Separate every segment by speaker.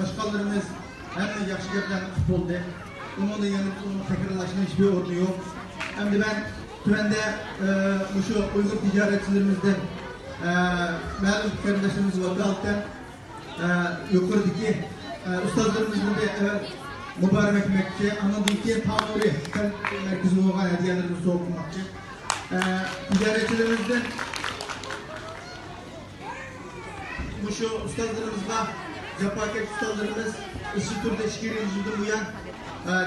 Speaker 1: başkanlarımız hemen yaxşı geplerni qilib bo'ldi. Onun da yanıp onun tekrarlaşma hiçbir ordu yok. Hem de ben tüvende şu Uygur ticaretçilerimizden malum kardeşlerimiz vakalten yukarıdaki ustazlarımızın da mübarek etmekçi, anladığındaki Tanuri merkezi olan hediyelerimizi okumakçı. Ticaretçilerimizden bu şu ustazlarımızla Cephaket ustazlarımız ışı türde şikir yılcıldı bu yan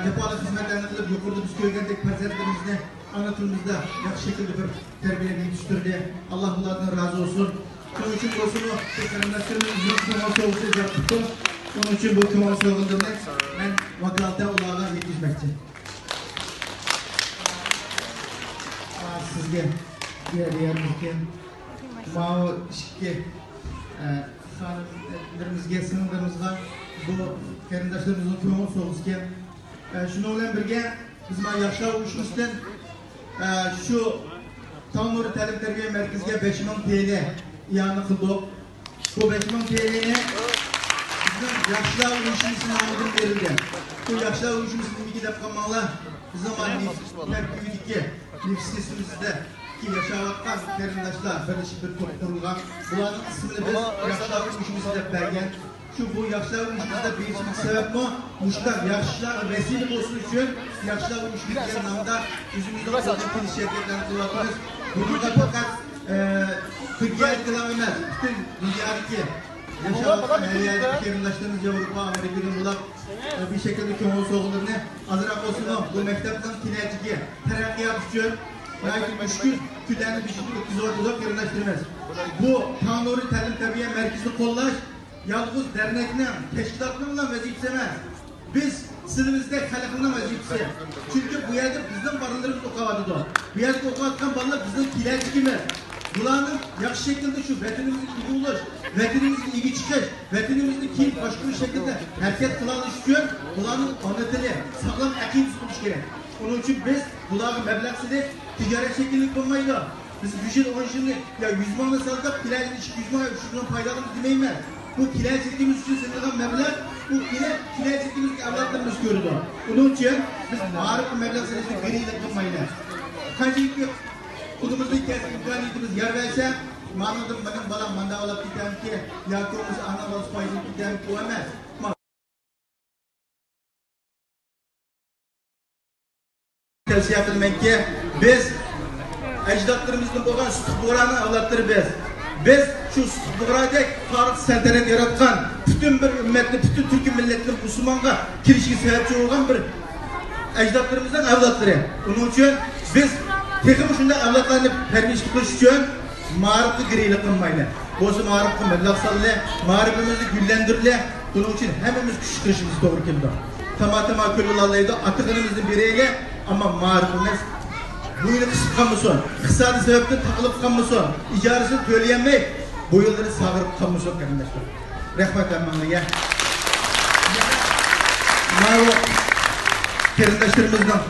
Speaker 1: cepalı hizmetlerini kılıp yukarıda biz köydendeki parzentlerimizde anlatımımızda yakış şekilde bir terbiyeli yetiştirdi. Allah bunlardan razı olsun. Onun için dostunu tekrar Kemal Soğuk'u yaptıktı. Onun için bu Kemal Soğuk'un demek ben vakalta Allah'a yetişmekçi. Sizge diğerimizge Mao Şikki hanımlarımızga, sınırlarımızga bu kerimdaşlarımızın Kemal Soğuk'u şunu olan birge bizim yaşa uyuşmuştan şu Tanrı Təlim Tərbiyə Mərkəzə 5000 TL iyanı qıldıq. Bu 5000 TL'ni bizim yaşlar uyuşumuzun anladım verildi. Bu yaşlar uyuşumuzun iki defalarla bizim terkibideki nefsisimizde ki yaşavattan kerimdaşlar birleşik bir top kurulgan. Bunların ismini biz yaşlar uyuşumuzu da vergen. Şu bu yaşlar uyuşumuzda bir sebep mi? Muşlar yaşlar vesile olsun için yaşlar uyuşumuzun namında yüzümüzde olacaktır şirketlerini kullanıyoruz. Burada fakat Türkiye etkilememez. Bütün dünyadaki yaşayan her yerdeki kerimdaşlarımız Avrupa, Amerika'da bulak bir şekilde Kemal Soğuklarını azırak olsun o. Bu mektepten kinetiki terakkiyat için belki müşkül kütlerini düşündürüp biz ortada kerimdaşlarımız. Bu Tanrı Təlim Tərbiyə Mərkəzini kollaş yalnız dernekle, teşkilatlarla vazifesi emez. Biz sınıfımızda halkının vazifesi. Çünkü bu yerde bizden barınlarımız okavadıdır. Bu yerde okavatan barınlar bizden kilerci gibi. Bunların yakış şekilde şu vetinimizin iyi oluş, vetinimizin iyi çıkış, vetinimizin kim başka bir şekilde hareket kılan istiyor. Bunların anlatılı, sağlam ekip tutmuş gerek. Onun için biz bunların meblaksını ticaret şekillik olmayla. Biz 100 yıl 10 yıl ya 100 manı saldık, kilerci 100 manı şundan faydalarımız demeyim ben. Bu kilerciliğimiz için sınırlanan meblağ, bu kilerciliğimiz evlatlarımız görüldü. Onun için biz marif meblağsını geriyle tutmayla. Kancıklı kudumuzda hikayesi imkaniyetimiz yer verse, manadım benim balam manda alıp gidem ki, yakımız ana balısı payını gidem ki o emez. Tavsiye kılmak ki, biz ecdatlarımızın boğan sütük boğanın evlatları biz. Biz şu buğradek tarih saltanat yaratkan, bütün bir ümmetli, bütün Türk milletinin Müslüman'a kirişki sebepçi olan bir ecdatlarımızdan evlatları. Onun için biz tekrar şunda evlatlarını permişlik kılış için marifli giriyle kılmayla. Bozu marifli meblaksallı, marifimizi güllendirile. Bunun için hemimiz küçük kırışımız doğru keldi. Tamam köylülerle atıklarımızın bireyle ama marifimiz bu yılı kısıp kalmasın, kısadı sebepten takılıp kalmasın, icaresini söyleyemeyip bu yılları sağırıp kalmasın arkadaşlar. Rahmet emmana ya. Mağru kerimdaşlarımızdan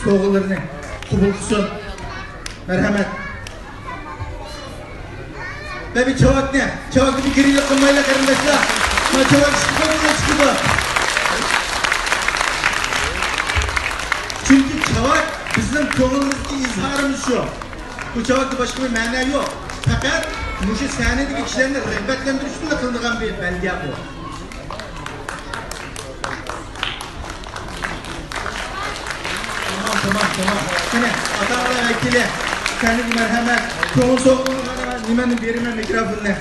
Speaker 1: soğularını kubulkusun, merhamet. Ve bir çavak ne? Çavaklı bir giriyle kılmayla kerimdaşlar. Ama çavak çıkıp. Çünkü çavak bizim konumuzdaki izharımız şu. Bu çavakta başka bir mana yok. Fakat bu sahnedeki kişilerin rağbetlendiriş üstünde kılınan bir belge bu. Tamam. Hani Adana'la vekili, kendi merhamet, konum soğukluğunu bana limanın birime mikrofonuna.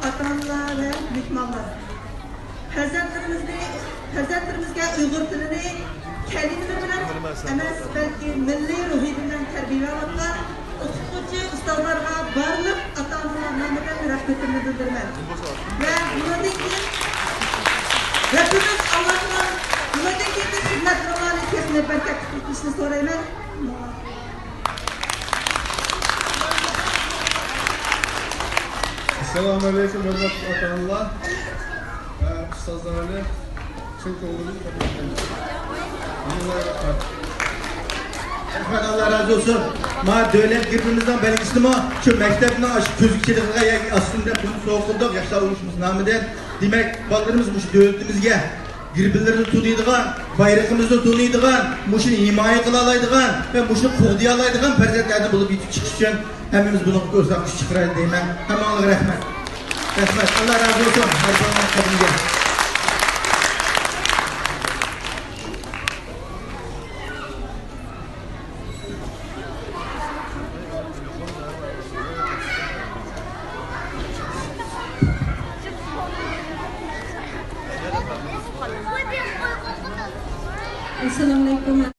Speaker 2: Ata-analar ve Müslümanlar. Farzandlarimizga Uyg'ur tilini kalima bilan emas, balki milliy ruhiy bilan tarbiyalayotgan o'qituvchi ustozlarga barliq ota-onalar nomidan rahmatimni bildiraman. Va bundan keyin Rabbimiz Allohdan bundan keyin xizmatlarni kesini barkat qilishni so'rayman.
Speaker 3: Selamun Aleyküm hürmetli vatandaşlar. ustozlarni chin ko'ngildan tabriklayman. Allohga rahmat.
Speaker 1: Rahmat, Allah razı olsun. Ma devlet girbimizden belgisini ma şu mektebine aşı közükçiliğine ya aslında bunu soğuklulduk yaşlar oluşumuz namıden. Demek ballarımız bu devletimizge girbilerini tunuyduğun, bayrağımızı tunuyduğun, muşun himaye kılalaydıgan ve muşun kuğdiyalaydıgan perzetlerden bulup yitip çıkış için hemimiz bunu görsek küçük çıkıraydı deymen. Hemen Allah rahmet. Rahmet. Allah razı olsun. Her zaman kadınca.
Speaker 4: Assalamualaikum.